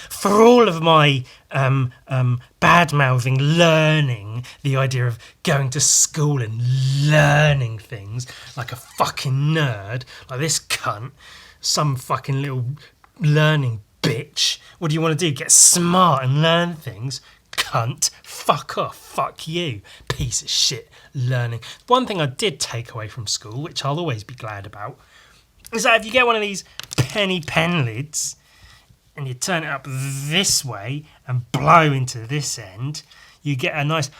for all of my bad-mouthing, learning, the idea of going to school and learning things like a fucking nerd, like this cunt, some fucking little learning bitch. What do you want to do? Get smart and learn things? Cunt. Fuck off. Fuck you. Piece of shit. Learning. One thing I did take away from school, which I'll always be glad about, is that if you get one of these penny pen lids and you turn it up this way and blow into this end, you get a nice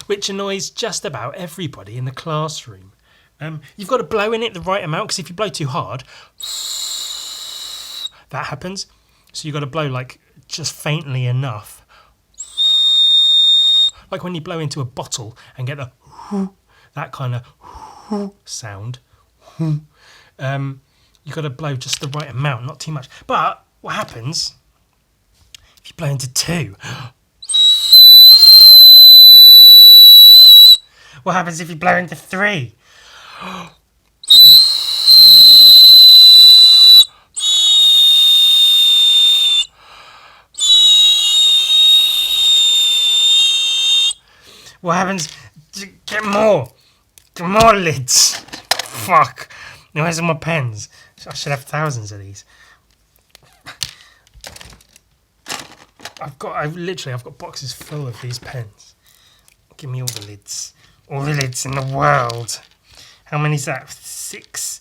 which annoys just about everybody in the classroom. You've got to blow in it the right amount, because if you blow too hard, that happens. So you've got to blow like just faintly enough, like when you blow into a bottle and get the that kind of sound. You've got to blow just the right amount, not too much. But what happens if you blow into two? What happens if you blow into three? What happens? Get more lids. Fuck. Now where's all my pens? I should have thousands of these. I've got boxes full of these pens. Give me all the lids. All the lids in the world. How many's that? 6.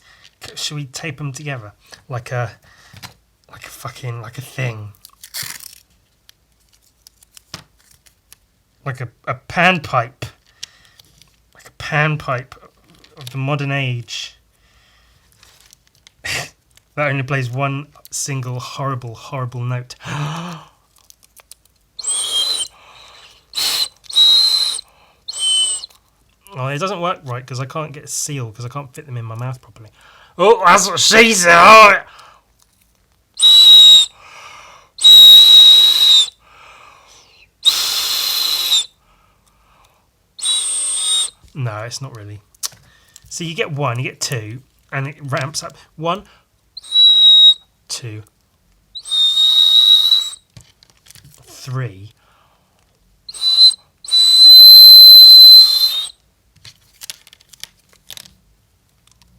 Should we tape them together? Like a thing. Like a panpipe. Like a panpipe of the modern age. That only plays one single horrible, horrible note. Oh, it doesn't work right because I can't get a seal because I can't fit them in my mouth properly. Oh, that's what she said. Oh. No, it's not really. So you get 1, you get 2, and it ramps up. 1, 2, 3.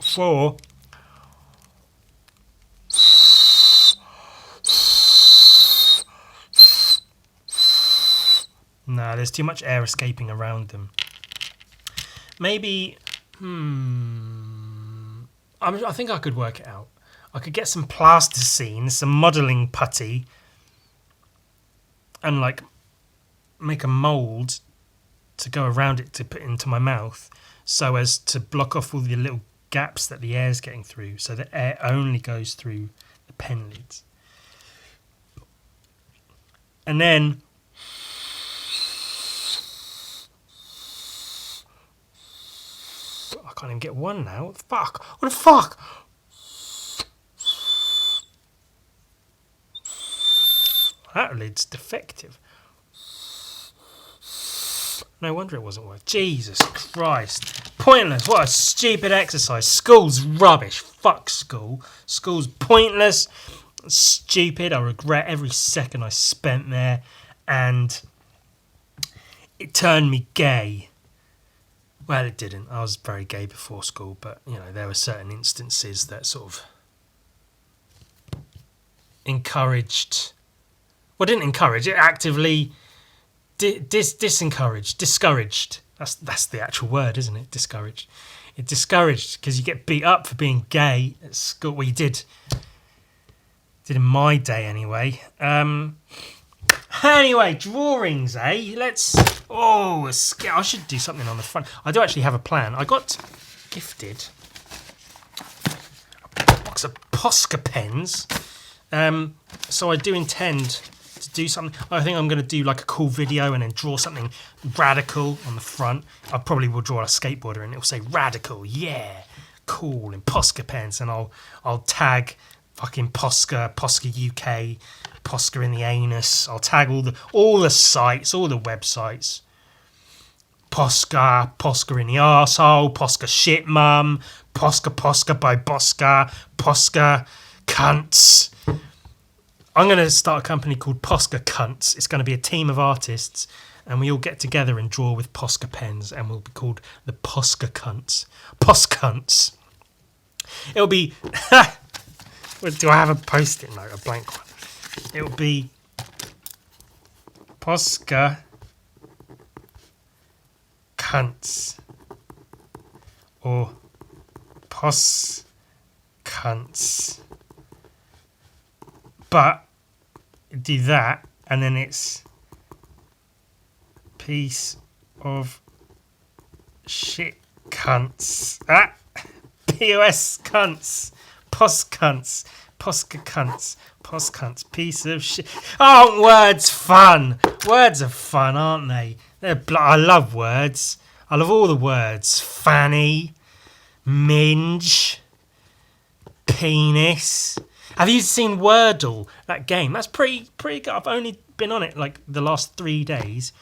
4. No, there's too much air escaping around them. Maybe, I think I could work it out. I could get some plasticine, some modelling putty, and like make a mould to go around it to put into my mouth so as to block off all the little gaps that the air's getting through, so the air only goes through the pen lids. And then I can't even get 1 now. What the fuck? What the fuck? That lid's defective. No wonder it wasn't working. Jesus Christ. Pointless. What a stupid exercise. School's rubbish. Fuck school. School's pointless. Stupid. I regret every second I spent there. And it turned me gay. Well, it didn't. I was very gay before school, but, you know, there were certain instances that sort of encouraged... Well, didn't encourage. It actively discouraged. That's the actual word, isn't it? Discouraged. It discouraged because you get beat up for being gay at school. Well, you did in my day anyway. Anyway, drawings, eh? I should do something on the front. I do actually have a plan. I got gifted a box of Posca pens. So I do intend to do something. I think I'm going to do like a cool video and then draw something radical on the front. I probably will draw a skateboarder and it'll say radical, yeah, cool, in Posca pens, and I'll tag fucking Posca UK, Posca in the anus. I'll tag all the sites, all the websites. Posca in the arsehole, Posca shit mum, Posca by Bosca, Posca Cunts. I'm going to start a company called Posca Cunts. It's going to be a team of artists, and we all get together and draw with Posca pens, and we'll be called the Posca Cunts. Poscunts. It'll be... Do I have a post-it note, a blank one? It'll be Posca Cunts. Or Pos Cunts. But do that, and then it's piece of shit cunts. POS cunts. Post cunts. Posca cunts. Post cunts. Piece of shit. Aren't words fun? Words are fun, aren't they? I love words. I love all the words. Fanny. Minge. Penis. Have you seen Wordle, that game? That's pretty good. I've only been on it like the last 3 days.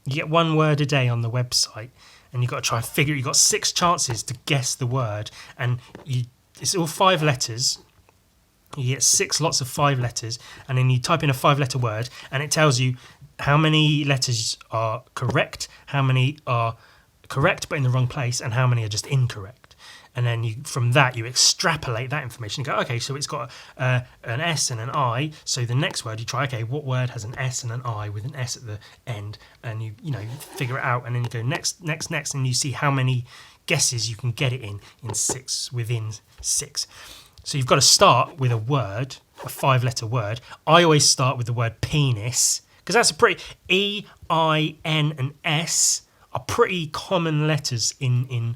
You get 1 word a day on the website, and you've got to try and figure it. You've got 6 chances to guess the word, and it's all 5 letters. You get 6 lots of 5 letters, and then you type in a 5-letter word, and it tells you how many letters are correct, how many are correct but in the wrong place, and how many are just incorrect. And then from that, you extrapolate that information. You go, okay, so it's got an S and an I. So the next word you try, okay, what word has an S and an I with an S at the end? And you figure it out. And then you go next, and you see how many guesses you can get it in 6, within 6. So you've got to start with a word, a 5-letter word. I always start with the word penis, because that's a pretty... E, I, N, and S are pretty common letters in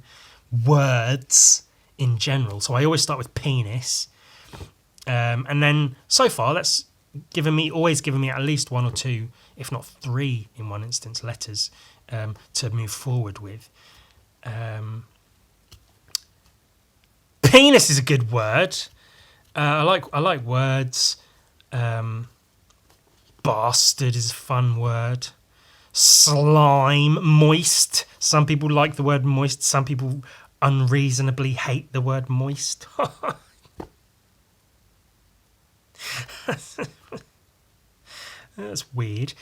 words in general, so I always start with penis, and then so far that's always given me at least 1 or 2, if not 3 in one instance, letters to move forward with. Penis is a good word. I like words. Bastard is a fun word. Slime, moist. Some people like the word moist. Some people unreasonably hate the word moist. That's weird.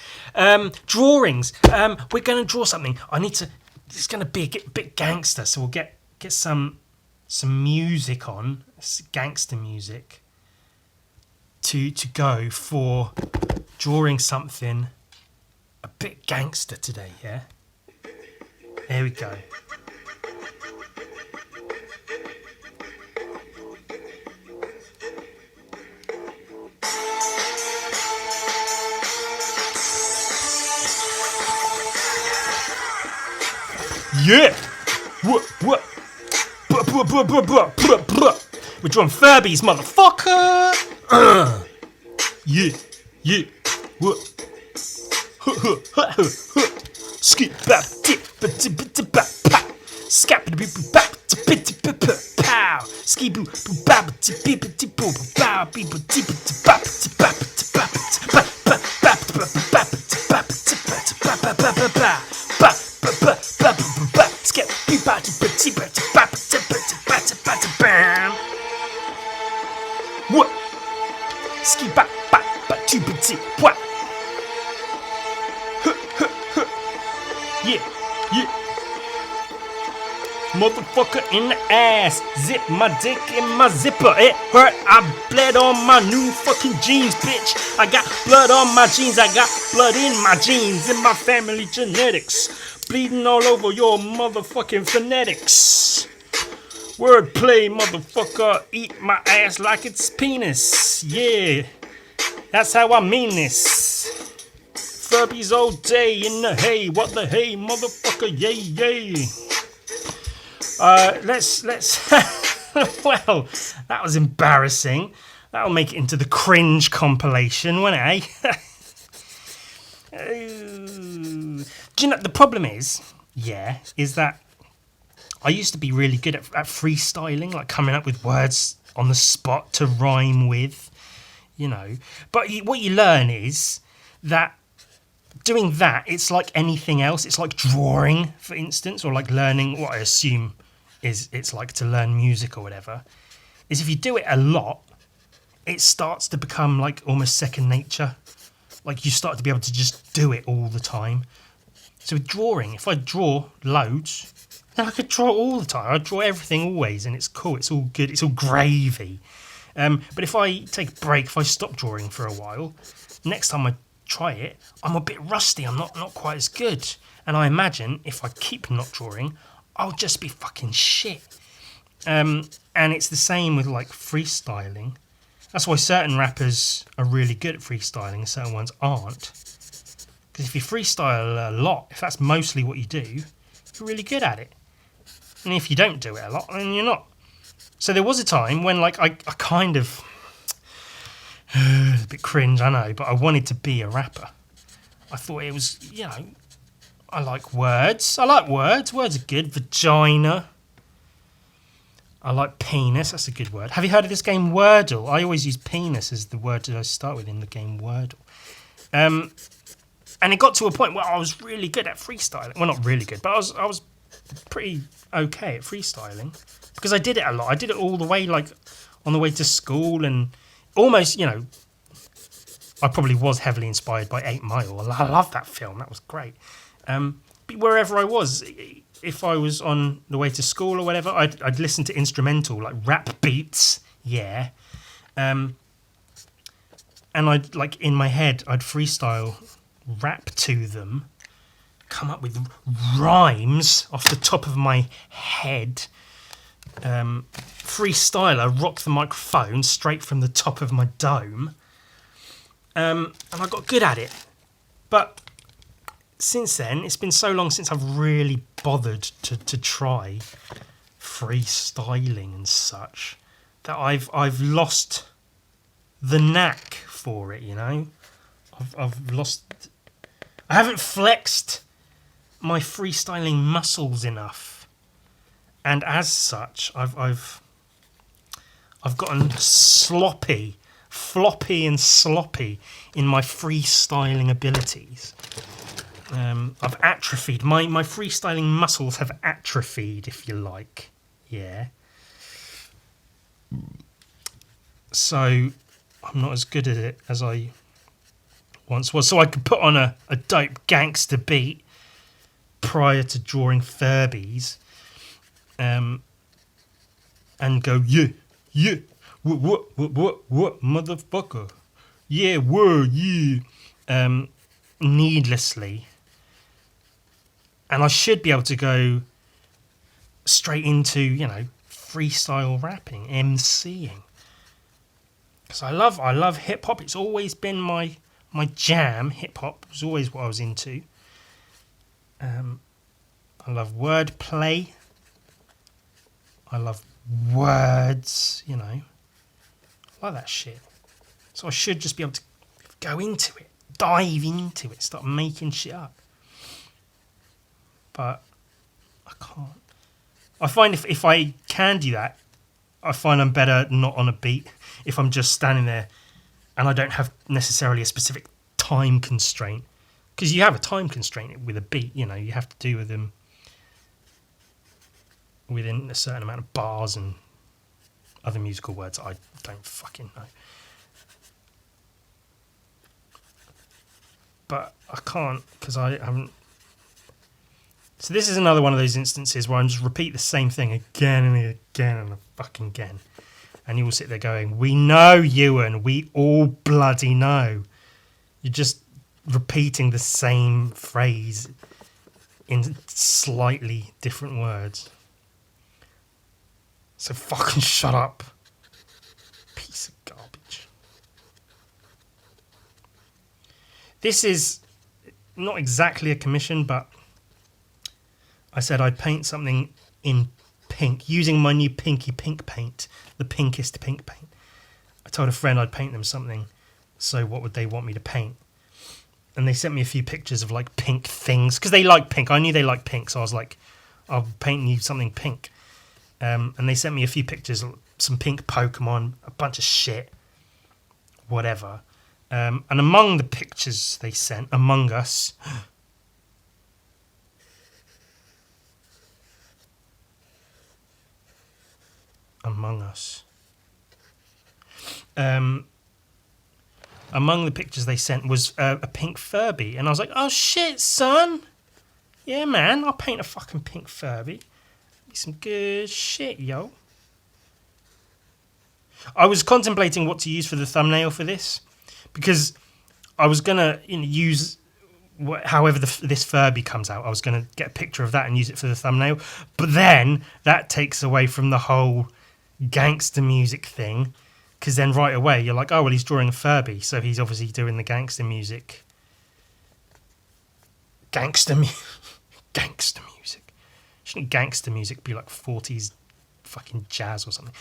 Drawings. We're going to draw something. It's going to be a bit gangster, so we'll get some music on, gangster music, to go for drawing something a bit gangster today, yeah? There we go. Yeah! What? We're drawing Furbies, motherfucker! Yeah. What? Skip bap dip bap pop. Scap bip bap bip pow. Ski boo bap bip bip bow bip bip bap bap what? Ski bap bap what? Yeah. Motherfucker in the ass. Zip my dick in my zipper. It hurt. I bled on my new fucking jeans, bitch. I got blood on my jeans. I got blood in my jeans. In my family genetics. Bleeding all over your motherfucking phonetics. Wordplay, motherfucker. Eat my ass like it's penis. Yeah. That's how I mean this. Furbies all day in the hay. What the hay, motherfucker? Yay. Let's. Well, that was embarrassing. That'll make it into the cringe compilation, won't it, eh? Do you know, the problem is that I used to be really good at freestyling, like coming up with words on the spot to rhyme with, But what you learn is that doing that, it's like anything else. It's like drawing, for instance, or like learning what I assume it's like to learn music or whatever. is if you do it a lot, it starts to become like almost second nature. Like you start to be able to just do it all the time. So with drawing, if I draw loads, then I could draw all the time. I draw everything always, and it's cool. It's all good. It's all gravy. But if I take a break, if I stop drawing for a while, next time I try it, I'm a bit rusty. I'm not quite as good. And I imagine if I keep not drawing, I'll just be fucking shit. And it's the same with like freestyling. That's why certain rappers are really good at freestyling and certain ones aren't. Because if you freestyle a lot, if that's mostly what you do, you're really good at it. And if you don't do it a lot, then you're not. So there was a time when like I kind of... a bit cringe, I know, but I wanted to be a rapper. I thought it was, you know, I like words. I like words. Words are good. Vagina. I like penis. That's a good word. Have you heard of this game Wordle? I always use penis as the word that I start with in the game Wordle. And it got to a point where I was really good at freestyling. Well, not really good, but I was pretty okay at freestyling because I did it a lot. I did it all the way, like on the way to school, and almost, you know, I probably was heavily inspired by 8 Mile. I love that film. That was great. But wherever I was, if I was on the way to school or whatever, I'd listen to instrumental, like rap beats, yeah. And I'd, like, in my head, I'd freestyle rap to them, come up with rhymes off the top of my head, freestyler, rock the microphone straight from the top of my dome, and I got good at it. But since then, it's been so long since I've really bothered to try freestyling and such that I've lost the knack for it, you know. I've lost... I haven't flexed my freestyling muscles enough, and as such, I've gotten floppy and sloppy in my freestyling abilities. I've atrophied. My freestyling muscles have atrophied, if you like. Yeah. So I'm not as good at it as I once was. So I could put on a dope gangster beat prior to drawing Furbies, and go, yeah, what, motherfucker, yeah, word, yeah, needlessly. And I should be able to go straight into, you know, freestyle rapping, MCing. Because I love hip hop. It's always been my jam. Hip hop was always what I was into. I love wordplay. I love words, you know. I like that shit. So I should just be able to go into it, dive into it, start making shit up. But I can't. I find if I can do that, I find I'm better not on a beat. If I'm just standing there and I don't have necessarily a specific time constraint. Because you have a time constraint with a beat, you know, you have to do with them within a certain amount of bars and other musical words that I don't fucking know. But I can't, because I haven't. So this is another one of those instances where I just repeat the same thing again and again and fucking again. And you all sit there going, we know, Ewan, we all bloody know. You're just repeating the same phrase in slightly different words. So fucking shut up. Piece of garbage. This is not exactly a commission, but I said I'd paint something in pink, using my new pinky pink paint, the pinkest pink paint. I told a friend I'd paint them something, so what would they want me to paint? And they sent me a few pictures of like pink things, because they like pink. I knew they liked pink, so I was like, I'll paint you something pink. And they sent me a few pictures, some pink Pokemon, a bunch of shit, whatever. And among the pictures they sent, Among Us... Among Us. among the pictures they sent was a pink Furby, and I was like, oh shit, son, yeah man, I'll paint a fucking pink Furby. Be some good shit, yo. I was contemplating what to use for the thumbnail for this, because I was gonna use however this Furby comes out. I was gonna get a picture of that and use it for the thumbnail, but then that takes away from the whole gangster music thing, because then right away you're like, oh well, he's drawing a Furby, so he's obviously doing the gangster music. Gangster music. Shouldn't gangster music be like 40s fucking jazz or something?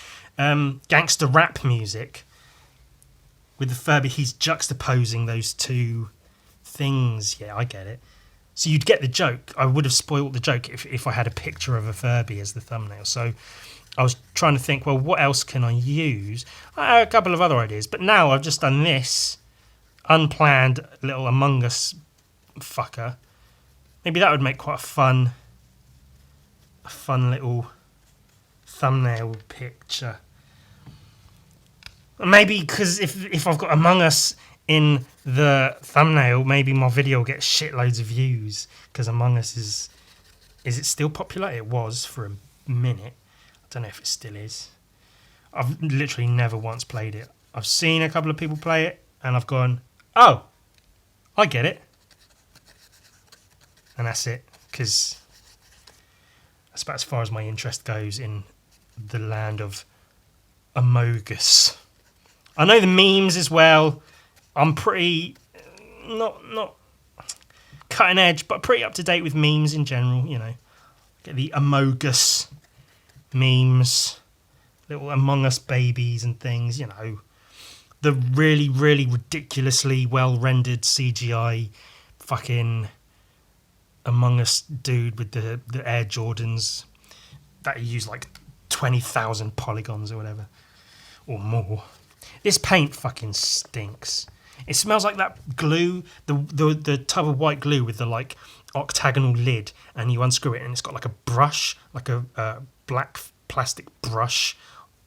Gangster rap music with the Furby. He's juxtaposing those two things. Yeah, I get it. So you'd get the joke. I would have spoiled the joke if I had a picture of a Furby as the thumbnail. So I was trying to think, well, what else can I use? I had a couple of other ideas, but now I've just done this unplanned little Among Us fucker. Maybe that would make quite a fun little thumbnail picture. Maybe because if I've got Among Us in the thumbnail, maybe my video will get shitloads of views, because Among Us is it still popular? It was for a minute. I don't know if it still is. I've literally never once played it. I've seen a couple of people play it and I've gone, oh, I get it. And that's it, because that's about as far as my interest goes in the land of Amogus. I know the memes as well. I'm pretty not cutting edge, but pretty up to date with memes in general. Get the Amogus memes, little Among Us babies and things. The really, really ridiculously well rendered CGI fucking Among Us dude with the Air Jordans that use like 20,000 polygons or whatever, or more. This paint fucking stinks. It smells like that glue, the tub of white glue with the like octagonal lid, and you unscrew it and it's got like a brush, like a black plastic brush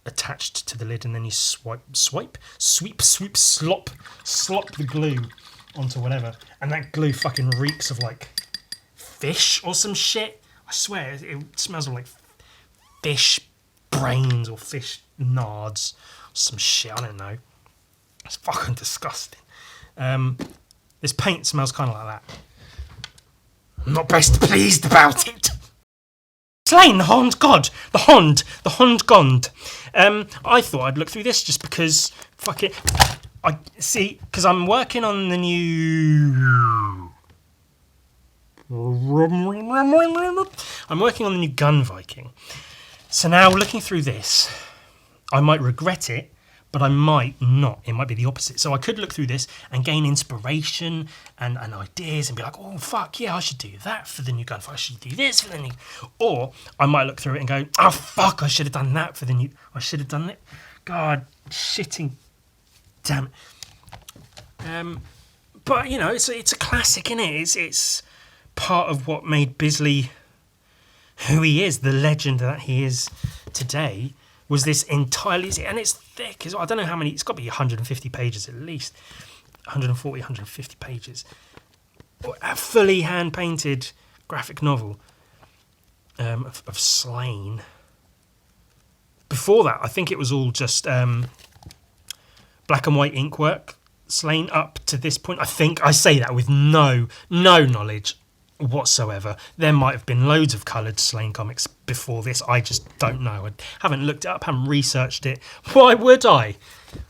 attached to the lid, and then you slop the glue onto whatever, and that glue fucking reeks of like fish or some shit. I swear it smells of like fish brains or fish nards, some shit, I don't know. It's fucking disgusting. This paint smells kind of like that. I'm not best pleased about it. Slain, the Hond God. The Hond Gond. I thought I'd look through this just because, fuck it. I see, because I'm working on the new... I'm working on the new Gun Viking. So now, looking through this, I might regret it, but I might not. It might be the opposite. So I could look through this and gain inspiration and ideas and be like, oh, fuck, yeah, I should do that for the new Gun Viking. I should do this for the new... Or I might look through it and go, oh, fuck, I should have done that for the new... I should have done it. God, shitting... Damn it. But, it's a classic, innit? It's part of what made Bisley who he is, the legend that he is today, was this entirely, and it's thick as well. I don't know how many, it's got to be 150 pages at least, 140, 150 pages. A fully hand-painted graphic novel of Slain. Before that, I think it was all just black and white ink work. Slain up to this point, I think, I say that with no knowledge whatsoever. There might have been loads of coloured Slain comics before this. I just don't know. I haven't looked it up, haven't researched it. Why would I?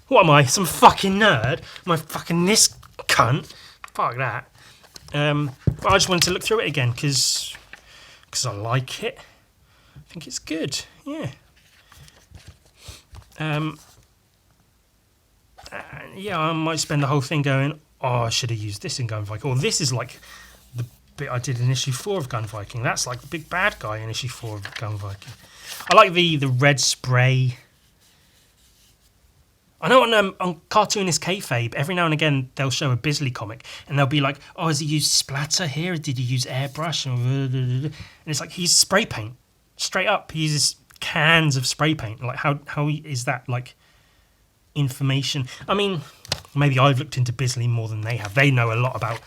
What am I, some fucking nerd? Am I fucking this cunt? Fuck that. But I just wanted to look through it again because I like it. I think it's good. Yeah. Yeah, I might spend the whole thing going, oh, I should have used this in Gun Viking. Or this is like the bit I did in issue 4 of Gun Viking. That's like the big bad guy in issue 4 of Gun Viking. I like the red spray. I know on Cartoonist Kayfabe, every now and again they'll show a Bisley comic and they'll be like, oh, has he used splatter here? Did he use airbrush? And it's like, he's spray paint. Straight up, he uses cans of spray paint. Like, how is that like information. I mean, maybe I've looked into Bisley more than they have. They know a lot about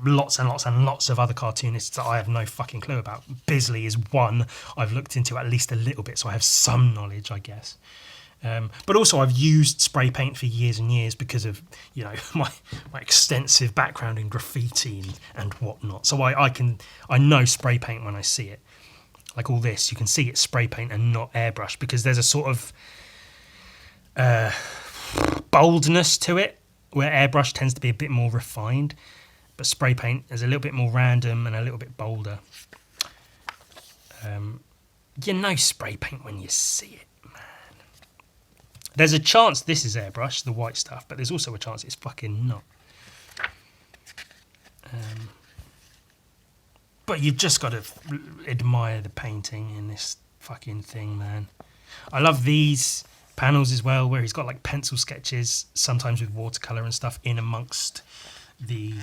lots and lots and lots of other cartoonists that I have no fucking clue about. Bisley is one I've looked into at least a little bit, so I have some knowledge, I guess. But also I've used spray paint for years and years because of, you know, my extensive background in graffiti and whatnot. So I know spray paint when I see it. Like all this, you can see it's spray paint and not airbrush, because there's a sort of boldness to it, where airbrush tends to be a bit more refined, but spray paint is a little bit more random and a little bit bolder. You know spray paint when you see it, man. There's a chance this is airbrush, the white stuff, but there's also a chance it's fucking not. But you've just got to admire the painting in this fucking thing, man. I love these panels as well, where he's got like pencil sketches, sometimes with watercolour and stuff, in amongst the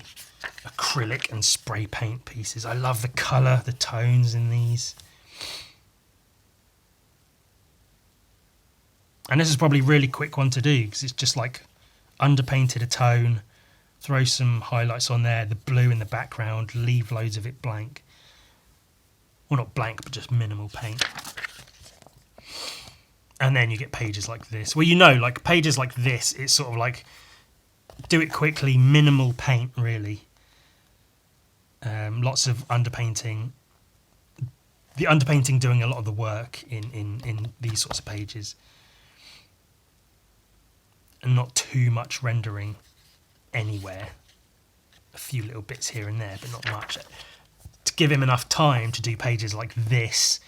acrylic and spray paint pieces. I love the colour, the tones in these. And this is probably a really quick one to do, because it's just like underpainted a tone, throw some highlights on there, the blue in the background, leave loads of it blank. Well, not blank, but just minimal paint. And then you get pages like this. Well, you know, like pages like this, it's sort of like do it quickly, minimal paint, really. Lots of underpainting. The underpainting doing a lot of the work in these sorts of pages. And not too much rendering anywhere. A few little bits here and there, but not much. To give him enough time to do pages like this,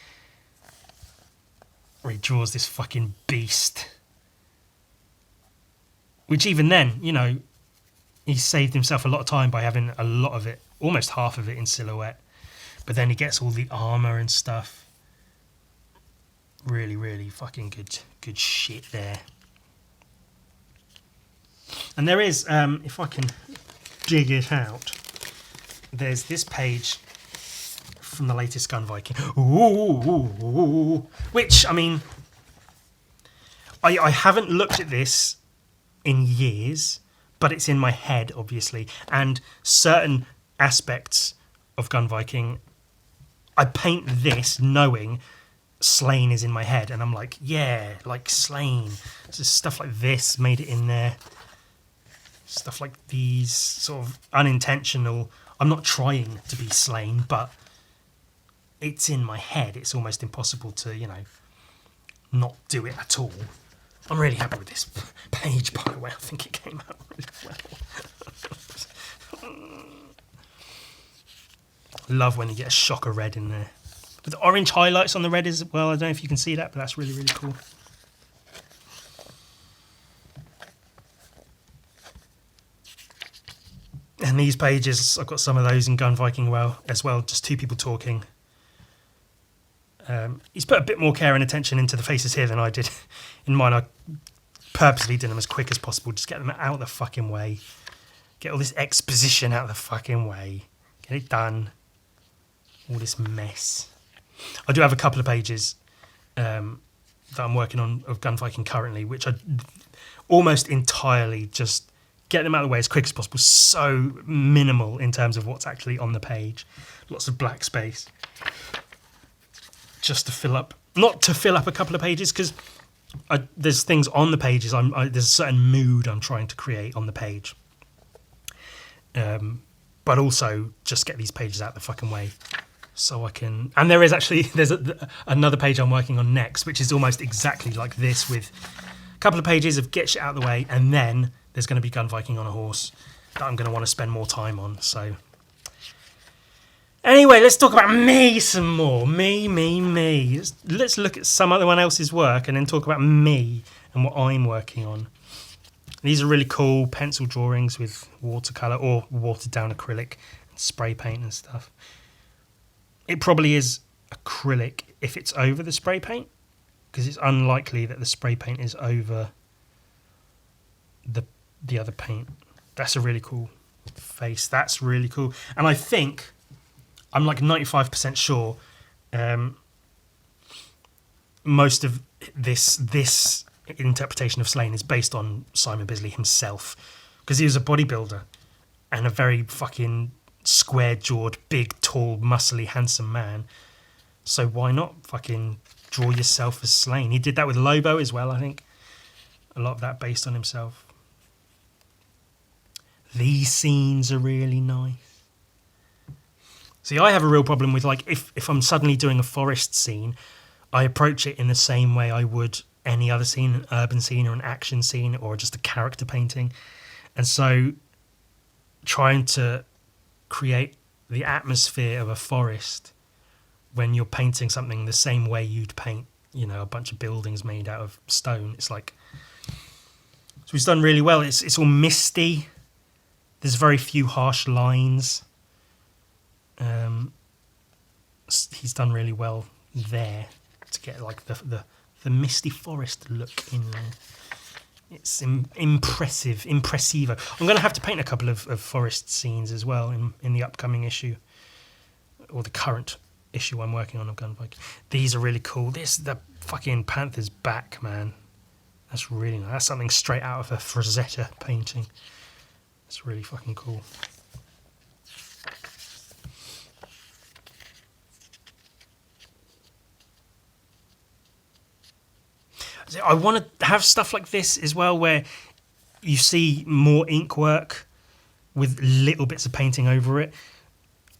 where he draws this fucking beast. Which even then, you know, he saved himself a lot of time by having a lot of it, almost half of it in silhouette. But then he gets all the armour and stuff. Really, really fucking good shit there. And there is, if I can dig it out, there's this page from the latest Gun Viking. Ooh, which, I mean, I haven't looked at this in years, but it's in my head, obviously. And certain aspects of Gun Viking, I paint this knowing Slain is in my head. And I'm like, yeah, like Slain. So stuff like this made it in there. Stuff like these, sort of unintentional. I'm not trying to be Slain, but it's in my head. It's almost impossible to, you know, not do it at all. I'm really happy with this page, by the way. I think it came out really well. Love when you get a shock of red in there. With the orange highlights on the red as well. I don't know if you can see that, but that's really, really cool. And these pages, I've got some of those in Gun Viking as well, just two people talking. He's put a bit more care and attention into the faces here than I did in mine. I purposely did them as quick as possible, just get them out of the fucking way. Get all this exposition out of the fucking way. Get it done. All this mess. I do have a couple of pages that I'm working on of Gun Viking currently, which I almost entirely just get them out of the way as quick as possible. So minimal in terms of what's actually on the page. Lots of black space. Just to fill up, not to fill up a couple of pages, because there's things on the pages. There's a certain mood I'm trying to create on the page. But also just get these pages out the fucking way. So I can, and there's another page I'm working on next, which is almost exactly like this, with a couple of pages of get shit out of the way, and then there's going to be Gun Viking on a horse that I'm going to want to spend more time on. So anyway, let's talk about me some more. Me. Let's look at someone else's work and then talk about me and what I'm working on. These are really cool pencil drawings with watercolour or watered down acrylic and spray paint and stuff. It probably is acrylic if it's over the spray paint, because it's unlikely that the spray paint is over the other paint. That's a really cool face. That's really cool. And I think, I'm like 95% sure, most of this interpretation of Slain is based on Simon Bisley himself, because he was a bodybuilder and a very fucking square-jawed, big, tall, muscly, handsome man. So why not fucking draw yourself as Slain? He did that with Lobo as well, I think. A lot of that based on himself. These scenes are really nice. See, I have a real problem with, like, if I'm suddenly doing a forest scene, I approach it in the same way I would any other scene, an urban scene or an action scene or just a character painting. And so trying to create the atmosphere of a forest when you're painting something the same way you'd paint, you know, a bunch of buildings made out of stone, it's like... So he's done really well. It's all misty. There's very few harsh lines. He's done really well there to get like the misty forest look in there. It's impressivo. I'm going to have to paint a couple of forest scenes as well in the upcoming issue, or the current issue I'm working on of Gunfight. These are really cool. The fucking panther's back, man. That's really nice. That's something straight out of a Frazetta painting. It's really fucking cool. I want to have stuff like this as well, where you see more ink work with little bits of painting over it.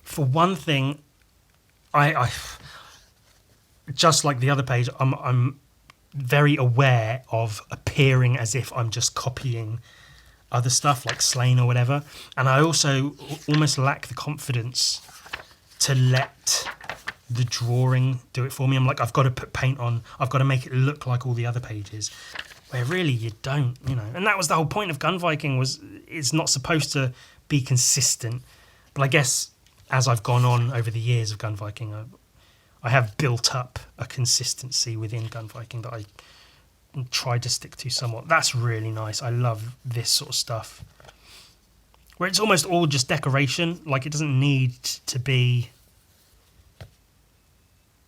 For one thing, I just like the other page, I'm very aware of appearing as if I'm just copying other stuff like Slain or whatever, and I also almost lack the confidence to let the drawing do it for me. I'm like, I've got to put paint on, I've got to make it look like all the other pages, where really you don't, you know. And that was the whole point of Gun Viking, was it's not supposed to be consistent. But I guess as I've gone on over the years of Gun Viking, I have built up a consistency within Gun Viking that I try to stick to somewhat. That's really nice. I love this sort of stuff, where it's almost all just decoration. Like, it doesn't need to be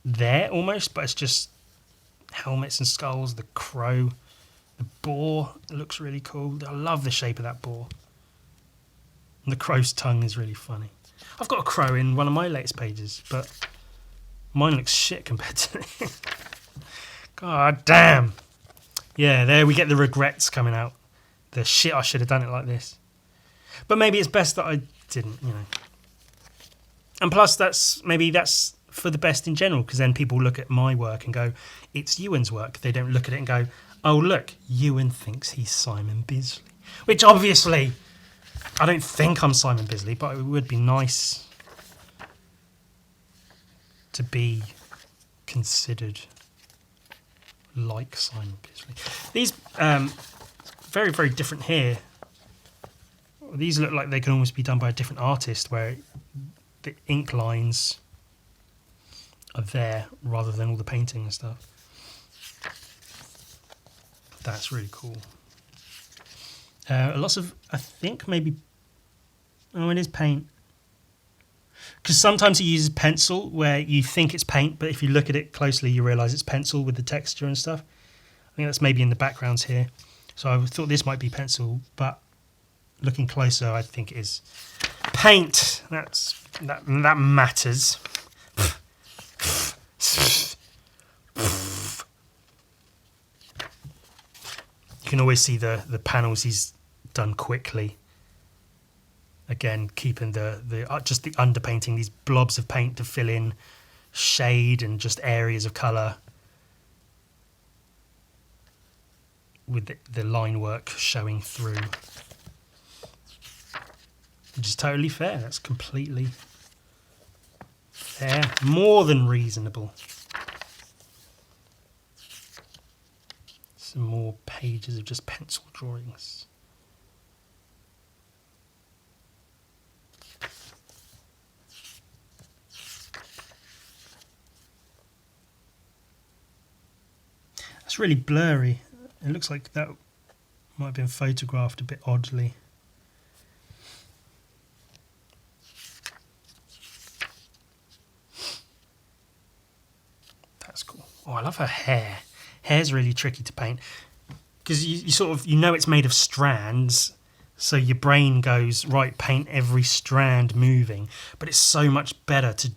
there almost, but it's just helmets and skulls, the crow, the boar. It looks really cool. I love the shape of that boar. And the crow's tongue is really funny. I've got a crow in one of my latest pages, but mine looks shit compared to it. God damn. Yeah, there we get the regrets coming out. The shit, I should have done it like this. But maybe it's best that I didn't, you know. And plus, that's for the best in general, because then people look at my work and go, it's Ewan's work. They don't look at it and go, oh, look, Ewan thinks he's Simon Bisley. Which obviously, I don't think I'm Simon Bisley, but it would be nice to be considered like Simon Bisley. These very, very different here. These look like they can almost be done by a different artist, where the ink lines are there rather than all the painting and stuff. That's really cool. Lots of, I think maybe, oh, it is paint. Because sometimes he uses pencil where you think it's paint, but if you look at it closely, you realise it's pencil with the texture and stuff. I think that's maybe in the backgrounds here. So I thought this might be pencil, but looking closer, I think it is paint. That matters. You can always see the panels he's done quickly. Again, keeping the just the underpainting, these blobs of paint to fill in shade and just areas of colour, with the line work showing through. Which is totally fair. That's completely fair. More than reasonable. Some more pages of just pencil drawings. That's really blurry. It looks like that might have been photographed a bit oddly. That's cool. Oh, I love her hair. Hair's really tricky to paint. because you sort of, you know it's made of strands, so your brain goes, right, paint every strand moving. But it's so much better to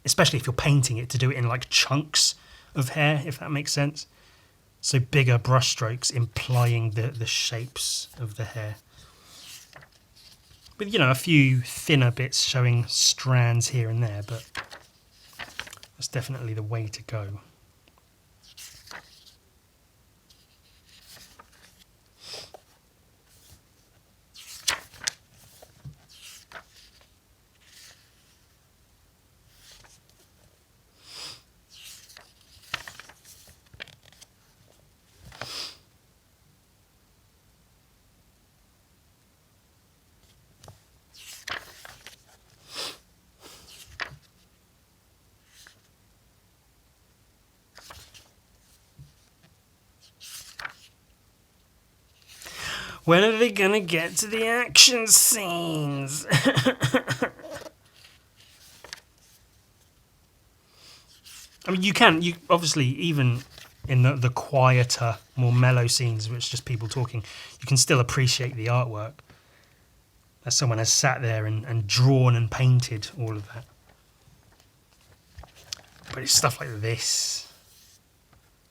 especially if you're painting it, to do it in like chunks of hair, if that makes sense. So bigger brush strokes implying the shapes of the hair. With, you know, a few thinner bits showing strands here and there, but that's definitely the way to go. When are they gonna get to the action scenes? I mean, you obviously, even in the quieter, more mellow scenes, which is just people talking, you can still appreciate the artwork. As someone has sat there and drawn and painted all of that. But it's stuff like this.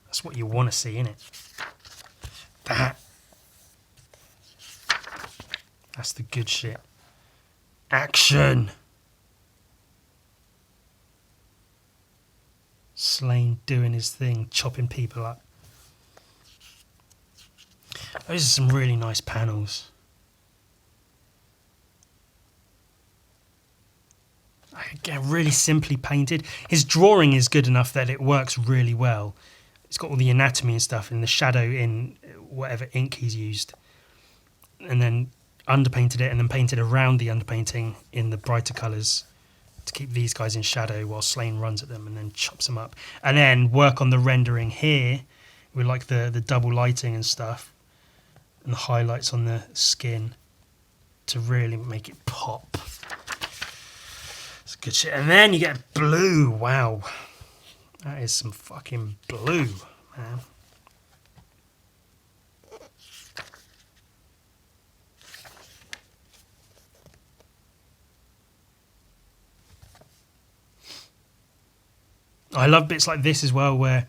That's what you want to see, innit? That's the good shit. Action! Slane doing his thing, chopping people up. Those are some really nice panels. Again, really simply painted. His drawing is good enough that it works really well. It's got all the anatomy and stuff and the shadow in whatever ink he's used. And then underpainted it and then painted around the underpainting in the brighter colours to keep these guys in shadow while Slane runs at them and then chops them up. And then work on the rendering here with like the double lighting and stuff and the highlights on the skin to really make it pop. It's good shit. And then you get blue. Wow. That is some fucking blue, man. I love bits like this as well, where,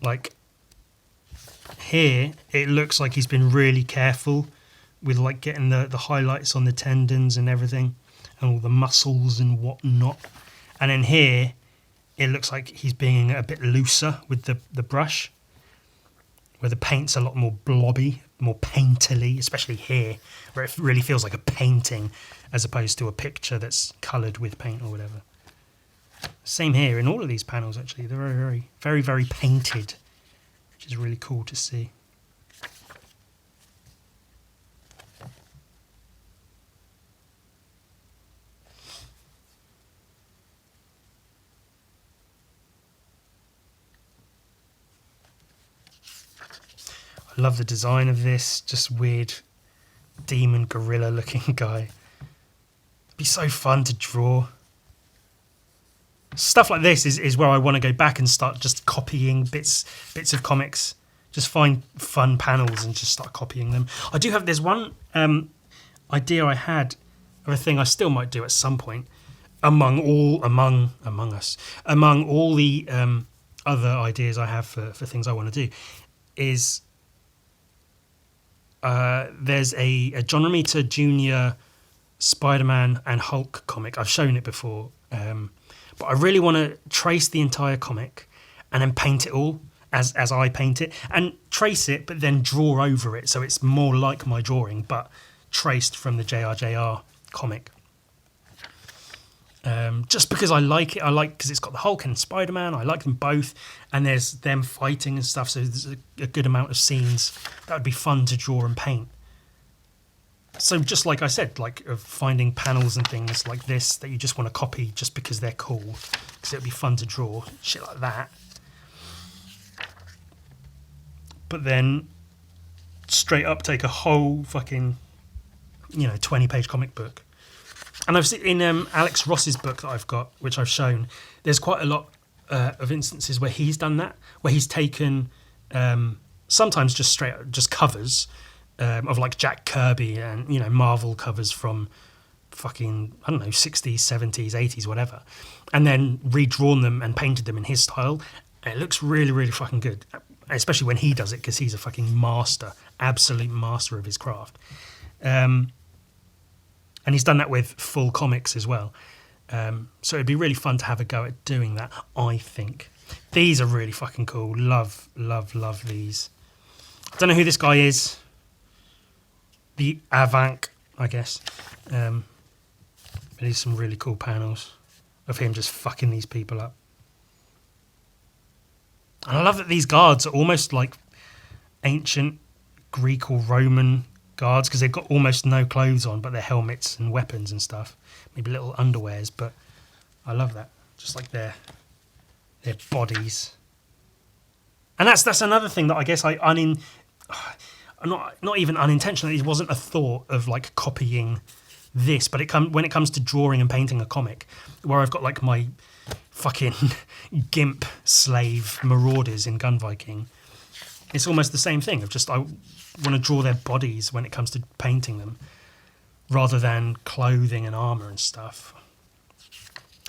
like, here it looks like he's been really careful with, like, getting the highlights on the tendons and everything, and all the muscles and whatnot. And then here, it looks like he's being a bit looser with the brush, where the paint's a lot more blobby, more painterly, especially here, where it really feels like a painting as opposed to a picture that's coloured with paint or whatever. Same here in all of these panels, actually. They're very, very, very, very painted, which is really cool to see. I love the design of this, just weird demon gorilla looking guy. It'd be so fun to draw. Stuff like this is where I want to go back and start just copying bits of comics. Just find fun panels and just start copying them. I do have, there's one idea I had of a thing I still might do at some point. Among all the other ideas I have for things I want to do, is there's a John Romita Jr. Spider-Man and Hulk comic. I've shown it before. But I really want to trace the entire comic and then paint it all as I paint it, and trace it but then draw over it so it's more like my drawing but traced from the JRJR comic. Just because I like it. I like because it's got the Hulk and Spider-Man. I like them both, and there's them fighting and stuff, so there's a good amount of scenes that would be fun to draw and paint. So just like I said, like of finding panels and things like this that you just want to copy just because they're cool, because it'd be fun to draw, shit like that. But then straight up take a whole fucking, 20-page comic book. And I've seen in Alex Ross's book that I've got, which I've shown, there's quite a lot of instances where he's done that, where he's taken sometimes just just covers of like Jack Kirby and Marvel covers from fucking, I don't know, 60s, 70s, 80s, whatever, and then redrawn them and painted them in his style. And it looks really, really fucking good, especially when he does it, because he's a fucking master, absolute master of his craft. And he's done that with full comics as well. So it'd be really fun to have a go at doing that, I think. These are really fucking cool. Love, love, love these. I don't know who this guy is. The Avank, I guess. But these some really cool panels of him just fucking these people up. And I love that these guards are almost like ancient Greek or Roman guards, because they've got almost no clothes on, but their helmets and weapons and stuff. Maybe little underwears, but I love that. Just like their bodies. And that's another thing that I guess not even unintentionally, it wasn't a thought of like copying this, but when it comes to drawing and painting a comic, where I've got like my fucking gimp slave marauders in Gun Viking, it's almost the same thing of just I want to draw their bodies when it comes to painting them, rather than clothing and armour and stuff.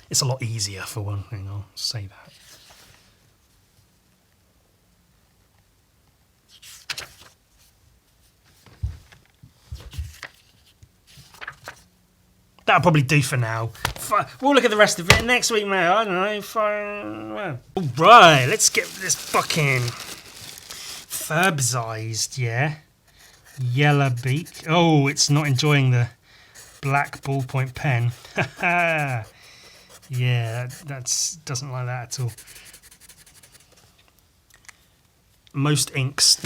It's a lot easier, for one thing, I'll say that. That'll probably do for now. We'll look at the rest of it next week, mate. I don't know. Fine. Well. Alright, let's get this fucking Furbsized, yeah. Yellow beak. Oh, it's not enjoying the black ballpoint pen. Yeah, that doesn't like that at all. Most inks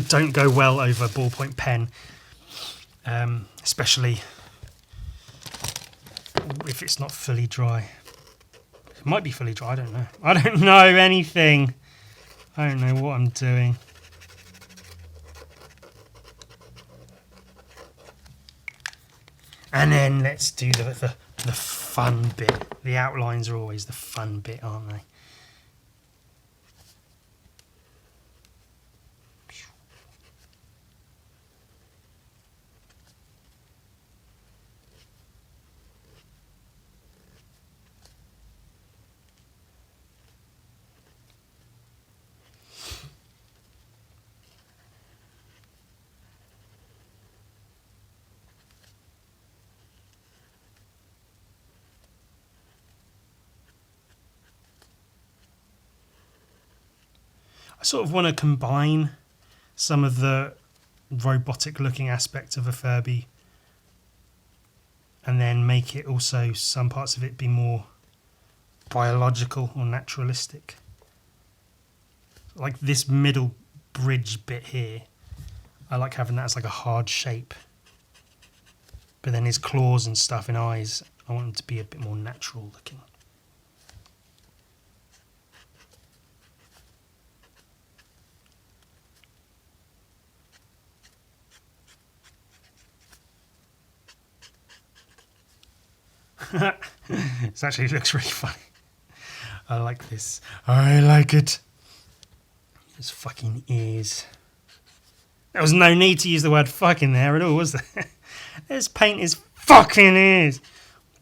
don't go well over ballpoint pen, especially if it's not fully dry. It might be fully dry, I don't know. I don't know anything. I don't know what I'm doing. And then let's do the fun bit. The outlines are always the fun bit, aren't they? I sort of want to combine some of the robotic looking aspects of a Furby and then make it also, some parts of it be more biological or naturalistic. Like this middle bridge bit here, I like having that as like a hard shape. But then his claws and stuff and eyes, I want them to be a bit more natural looking. It actually looks really funny. I like this. I like it. His fucking ears. There was no need to use the word fucking there at all, was there? Let's paint his fucking ears.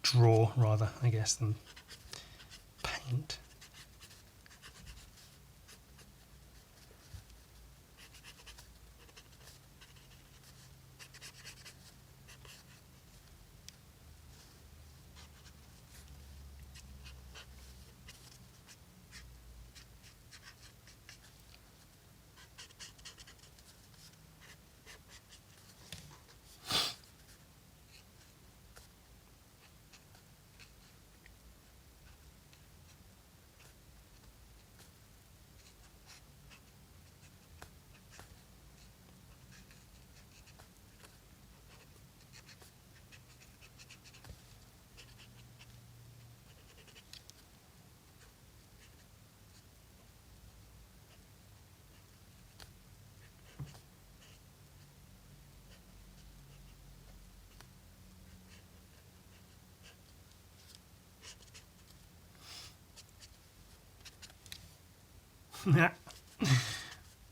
Draw, rather, I guess, than paint.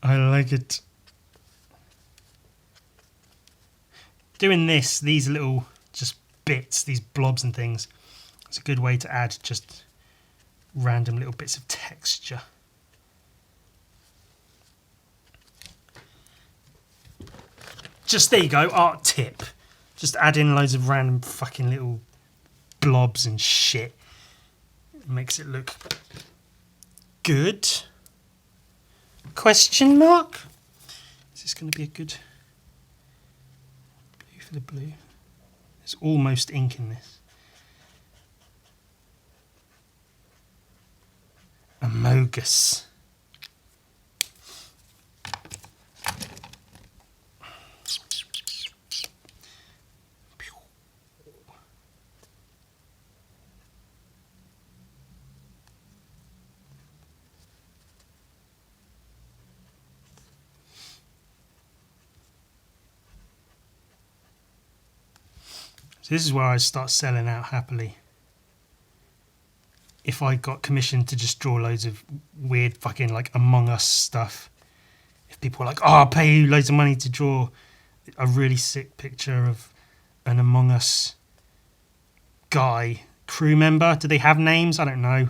I like it. Doing these little just bits, these blobs and things, it's a good way to add just random little bits of texture. Just there you go, art tip. Just add in loads of random fucking little blobs and shit. It makes it look good. Question mark? Is this going to be a good blue for the blue? There's almost ink in this. Amogus. So this is where I start selling out happily. If I got commissioned to just draw loads of weird fucking like Among Us stuff. If people were like, oh, I'll pay you loads of money to draw a really sick picture of an Among Us guy, crew member. Do they have names? I don't know.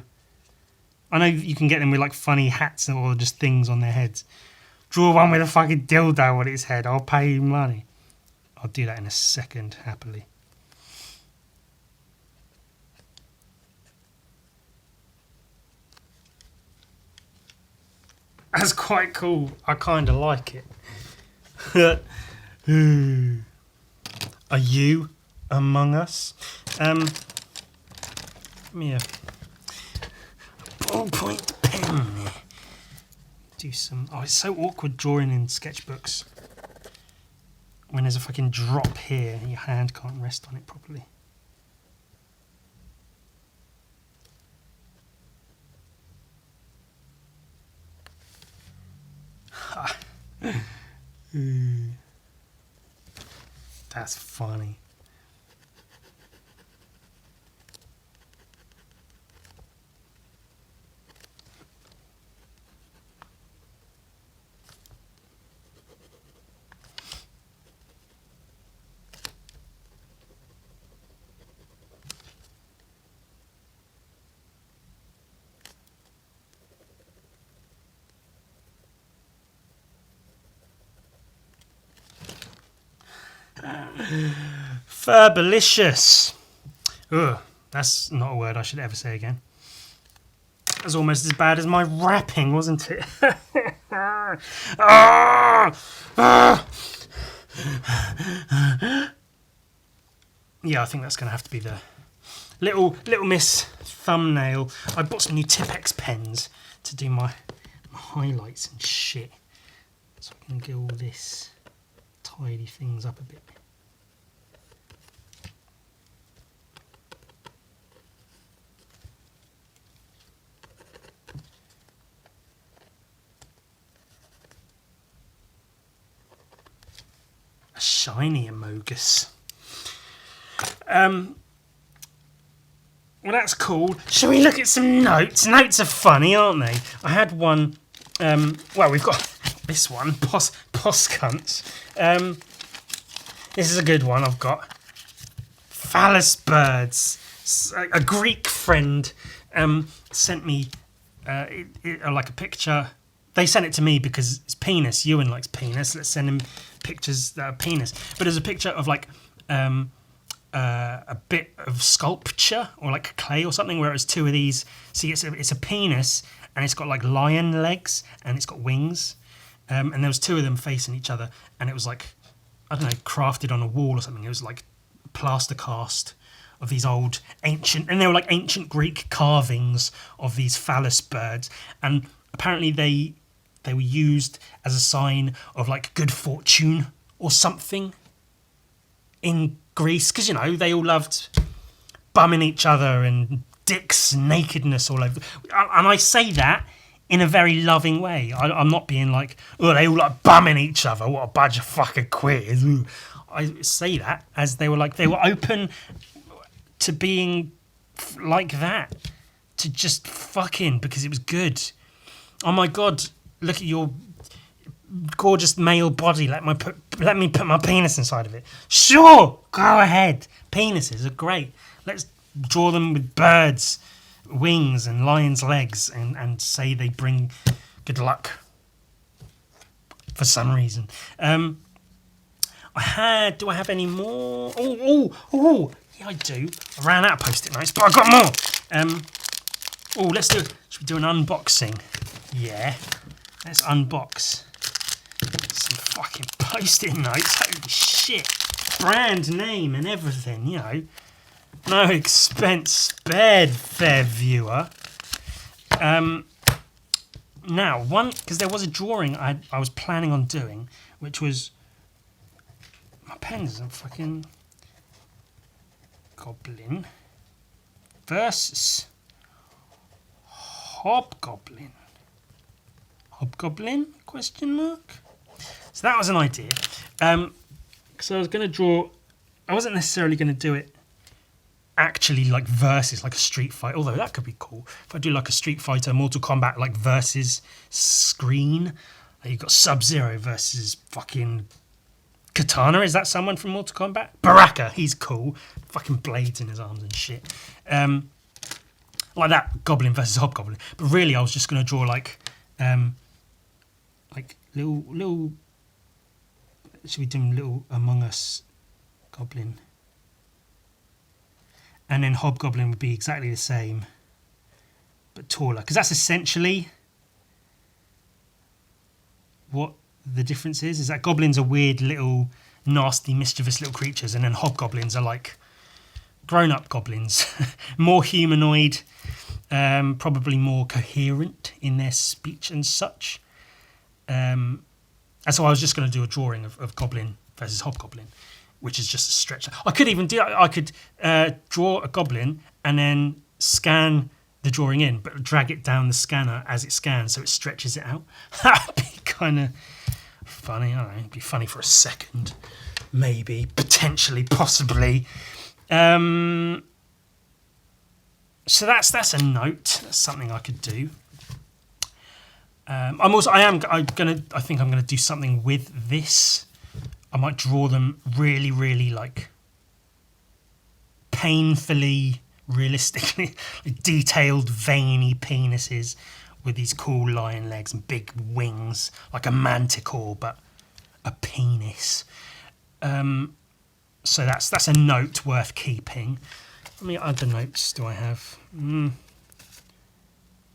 I know you can get them with like funny hats or just things on their heads. Draw one with a fucking dildo on its head. I'll pay you money. I'll do that in a second, happily. That's quite cool. I kind of like it. Are you Among Us? Give me a ballpoint pen there. Do some... Oh, it's so awkward drawing in sketchbooks when there's a fucking drop here and your hand can't rest on it properly. That's funny. Furbalicious. Ugh, that's not a word I should ever say again. That was almost as bad as my rapping, wasn't it? Yeah, I think that's going to have to be the Little Miss thumbnail. I bought some new Tipex pens to do my highlights and shit. So I can get all this, tidy things up a bit. A shiny Amogus. Well, that's cool. Shall we look at some notes? Notes are funny, aren't they? I had one. Well, we've got this one. Poss cunts. This is a good one. I've got phallus birds. A Greek friend sent me like a picture. They sent it to me because it's penis. Ewan likes penis. Let's send him pictures that are penis. But there's a picture of like a bit of sculpture or like clay or something where it's two of these. See, it's a penis and it's got like lion legs and it's got wings. And there was two of them facing each other and it was like, I don't know, crafted on a wall or something. It was like plaster cast of these old ancient, and they were like ancient Greek carvings of these phallus birds. And apparently they were used as a sign of like good fortune or something in Greece, because, you know, they all loved bumming each other and dicks and nakedness all over. And I say that in a very loving way. I'm not being like, oh, they all like bumming each other. What a bunch of fucking queers. I say that as they were open to being like that, to just fucking because it was good. Oh my God, look at your gorgeous male body. Let me put my penis inside of it. Sure, go ahead. Penises are great. Let's draw them with birds' wings and lions' legs, and say they bring good luck for some reason. Do I have any more? Oh, yeah, I do. I ran out of post-it notes, but I got more. Should we do an unboxing? Yeah, let's unbox some fucking post-it notes. Holy shit. Brand name and everything, you know. No expense spared, fair viewer. Now, because there was a drawing I was planning on doing, which was... My pen's a fucking... Goblin versus Hobgoblin. Hobgoblin? Question mark. So that was an idea. Because I was going to draw. I wasn't necessarily going to do it actually like versus like a Street Fighter. Although that could be cool if I do like a Street Fighter, Mortal Kombat like versus screen. Like you've got Sub-Zero versus fucking Katana. Is that someone from Mortal Kombat? Baraka. He's cool. Fucking blades in his arms and shit. Like that, Goblin versus Hobgoblin. But really, I was just going to draw like little. Should we do little Among Us Goblin? And then Hobgoblin would be exactly the same, but taller. Because that's essentially what the difference is. Is that goblins are weird little, nasty, mischievous little creatures, and then hobgoblins are like grown-up goblins, more humanoid, probably more coherent in their speech and such. And so I was just going to do a drawing of Goblin versus Hobgoblin, which is just a stretch. I could even do. I could draw a goblin and then scan the drawing in, but drag it down the scanner as it scans, so it stretches it out. That'd be kind of funny. I don't know. It'd be funny for a second, maybe, potentially, possibly. So that's a note. That's something I could do. I think I'm gonna do something with this. I might draw them really, really like painfully, realistically, like detailed, veiny penises with these cool lion legs and big wings, like a manticore, but a penis. So that's a note worth keeping. How many other notes do I have?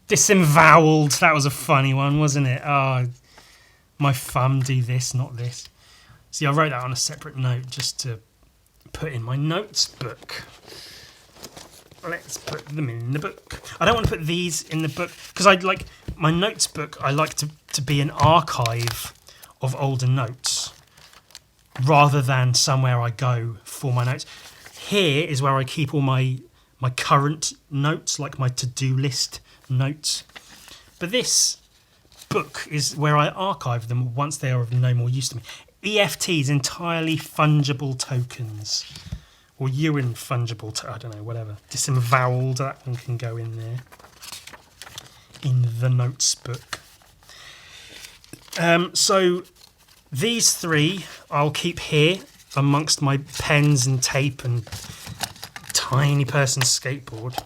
Disemboweled. That was a funny one, wasn't it? Oh, my thumb do this, not this. See, I wrote that on a separate note just to put in my notes book. Let's put them in the book. I don't want to put these in the book because I like my notes book. I like to be an archive of older notes rather than somewhere I go for my notes. Here is where I keep all my current notes, like my to-do list notes. But this book is where I archive them once they are of no more use to me. EFTs, entirely fungible tokens. Or ewan fungible, I don't know, whatever. Disemboweled, that one can go in there. In the notes book. So these three I'll keep here amongst my pens and tape and tiny person skateboard.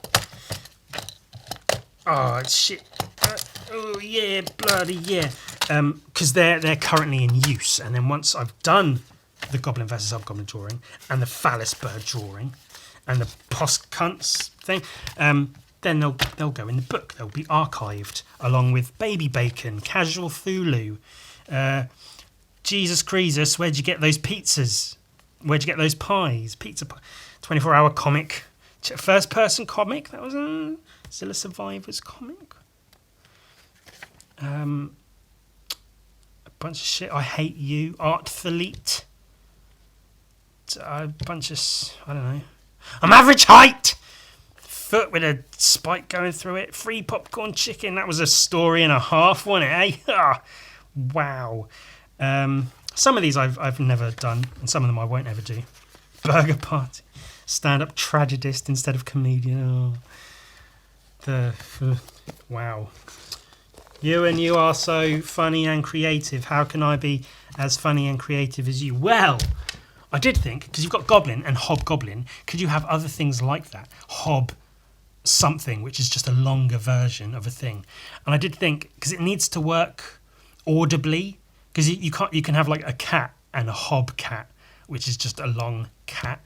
Oh, shit. Oh, yeah, bloody yeah. Because they're currently in use. And then once I've done the Goblin versus Hobgoblin drawing and the phallus bird drawing and the post cunts thing, then they'll go in the book. They'll be archived along with Baby Bacon, Casual Thulu, Jesus Creasus, where'd you get those pizzas? Where'd you get those pies? Pizza pie. 24-hour comic. First person comic. That was still a Survivors comic. A bunch of shit. I Hate You. Arthelite. A bunch of, I don't know. I'm Average Height. Foot with a spike going through it. Free popcorn chicken. That was a story and a half, wasn't it? Eh? Wow. Some of these I've never done, and some of them I won't ever do. Burger Party. Stand-up tragedist instead of comedian. Oh. Wow. Ewan, you are so funny and creative. How can I be as funny and creative as you? Well, I did think, because you've got goblin and hobgoblin, could you have other things like that? Hob something, which is just a longer version of a thing. And I did think, because it needs to work audibly, because you can have like a cat and a hobcat, which is just a long cat.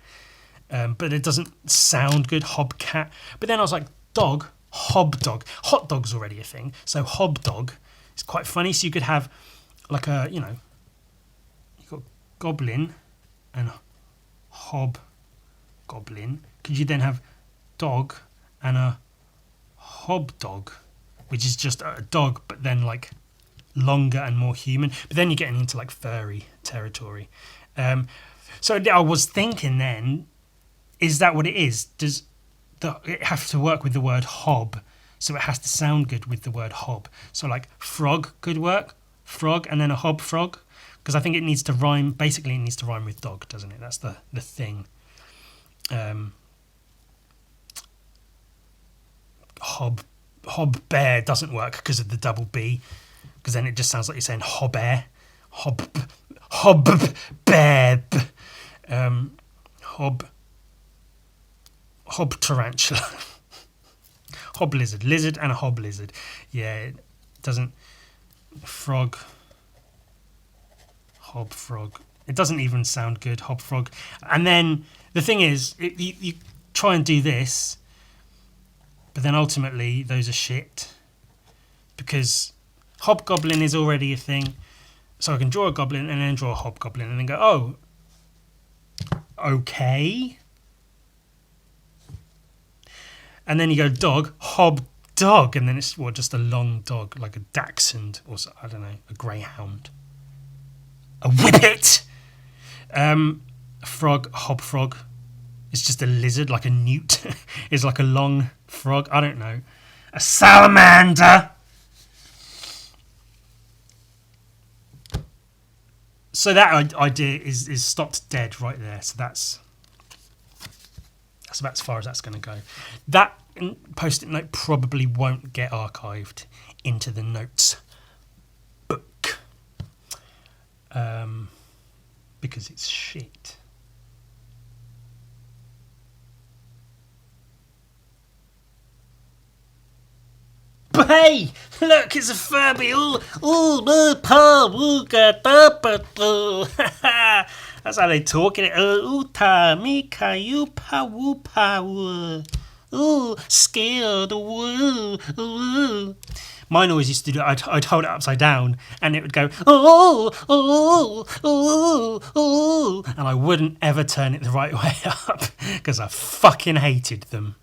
But it doesn't sound good, hobcat. But then I was like, dog, hobdog. Hot dog's already a thing. So hobdog is quite funny. So you could have like you've got goblin and hobgoblin. Could you then have dog and a hobdog, which is just a dog, but then like longer and more human? But then you're getting into like furry territory. So I was thinking then, is that what it is? Does it have to work with the word hob? So it has to sound good with the word hob. So like frog could work, frog, and then a hob frog, because I think it needs to rhyme. Basically, it needs to rhyme with dog, doesn't it? That's the thing. Hob bear doesn't work because of the double B, because then it just sounds like you're saying hob-air. Hob bear. Hob tarantula. Hob lizard and a hob lizard. Yeah, it doesn't. Frog. Hob frog. It doesn't even sound good. Hob frog. And then the thing is, you try and do this, but then ultimately those are shit, because hobgoblin is already a thing. So I can draw a goblin and then draw a hobgoblin and then go, oh, okay. And then you go dog, hob dog, and then it's just a long dog, like a dachshund, or I don't know, a greyhound, a whippet. Frog, hob frog. It's just a lizard, like a newt. It's like a long frog. I don't know. A salamander. So that idea is stopped dead right there. So that's about as far as that's going to go. That post-it note probably won't get archived into the notes book, because it's shit. But hey, look, it's a Furby. That's how they talk in it. Scared. Mine always used to do it. I'd hold it upside down and it would go, and I wouldn't ever turn it the right way up because I fucking hated them.